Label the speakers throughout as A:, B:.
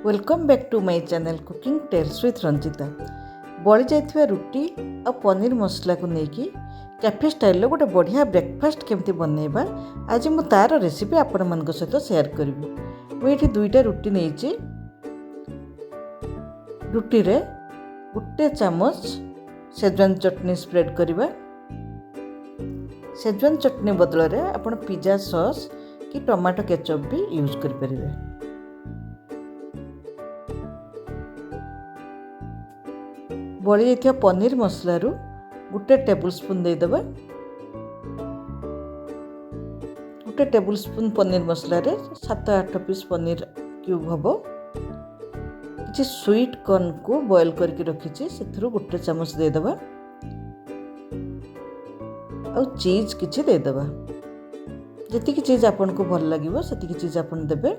A: Welcome back to my channel cooking tales with Ranjita. बड़ी जाइथिबा रुटी आ पनीर मसला को लेकिन कैफे स्टाइल गोटे बढ़िया ब्रेकफास्ट केमती बनैबा आज मु तार रेसिपी आपण मन सहित शेयर करी। मुझे दुईटा रुटी नहीं रुटी रे गोटे चामच शेजवान चटनी स्प्रेड करवा। शेजवान चटनी बदल रे आपण पिज्जा सॉस कि टमाटो केचप भी यूज कर परिबे। बड़ी जाइथिबा पनीर मसला रु गोटे टेबल स्पून देदेबा। गोटे टेबल स्पून पनीर मसला रे 7-8 पीस पनीर क्यूब हबो। किछि स्वीट कॉर्न को बॉयल करके रखिछि सेथरु गोटे चामच देदेबा। और चीज किछि देदेबा। जति कि चीज आपन को भल लागिवो सेति कि चीज आपन देबे।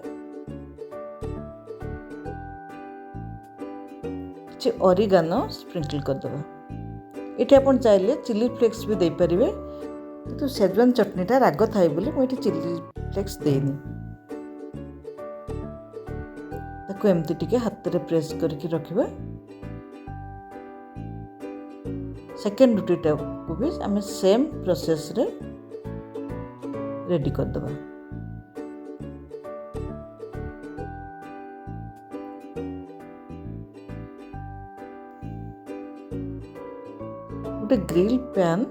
A: ओरिगानो स्प्रिंकल करदेबा। ये आपन चाहिए चिली फ्लेक्स भी दे पारिबे, किंतु शेजवान चटनीटा राग थाए बोली मुझे चिली फ्लेक्स देनी। ताको एमती टिके हाथ रे प्रेस करके रखिबा। सेकेंड रुटीटा को भी आम सेम प्रोसेस रे रेडी करदेबा। गोटे ग्रिल पैन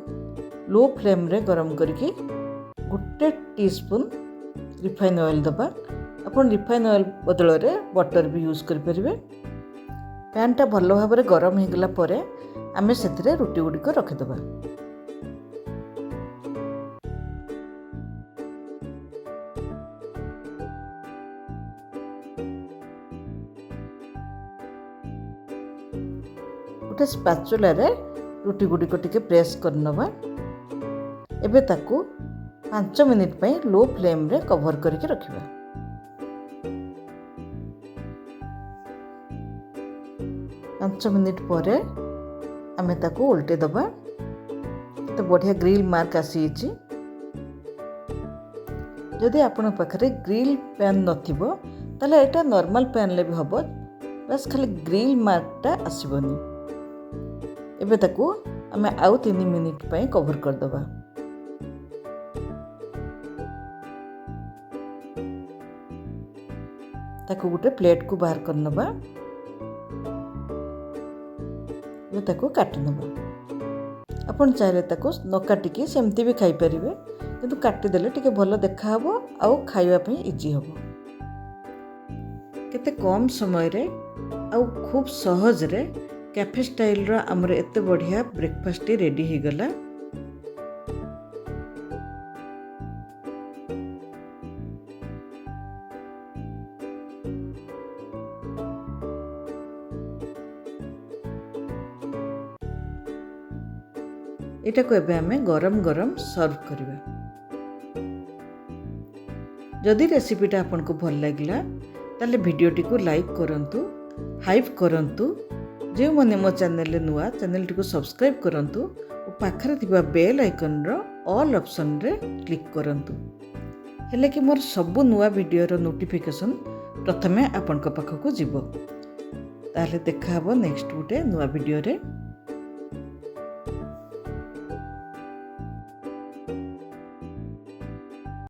A: लो फ्लेम रे गरम करके गोटे टीस्पून रिफाइन ऑयल दबा। अपन रिफाइन ऑयल बदल रे बटर भी यूज कर परिबे। पैन टा भल भाव रे गरम हो गला परे आमे सेथिरे रुटी गुडी को रख दबा। गोटे स्पैचुला रे रुटी गुडी को टिके प्रेस करनबा। एबे ताकू 5 मिनिट पई लो फ्लेम रे कवर करके रखिबा। पांच मिनिट परे आमे ताकू उल्टे दबा। तो बढ़िया ग्रिल मार्क आसी छि। जदि आपण पाखरे ग्रिल पैन नथिबो ताले एटा नॉर्मल पैन ले भी हबो, बस खाली ग्रिल मार्कटा आसीबनी। एबे ताकू आमे आउ 3 मिनिट पई कवर कर दबा। ताकू गोटे प्लेट को बाहर कर नबा। एबे ताकू काट नबा। अपन चाहे ताकू न काटिकी सेमती भी खाई परिबे, किंतु काटी देले टिके भलो देखा हबो आउ खाइबा पई इजी हबो। केते कम समय रे आउ खूब सहज रे कैफे स्टाइल रो हमर एते बढ़िया ब्रेकफास्ट रेडी हो गला। एटा को एबे हमें गरम गरम सर्व करिबा। जदि रेसिपीटा आपन को भल लागला ताले वीडियोटी को लाइक करंतु, हाइप करंतु। जो मैंने मो चैनल नुआ चैनल टी को सब्सक्राइब करंतु और पाखरे थिबा बेल आइकन रो ऑल ऑप्शन रे क्लिक करंतु। हेले कि मोर सबु नुआ वीडियो रो नोटिफिकेशन प्रथमे आपन को पाखको जिवो। ताले देखा हबो नेक्स्ट गुटे नुआ वीडियो रे।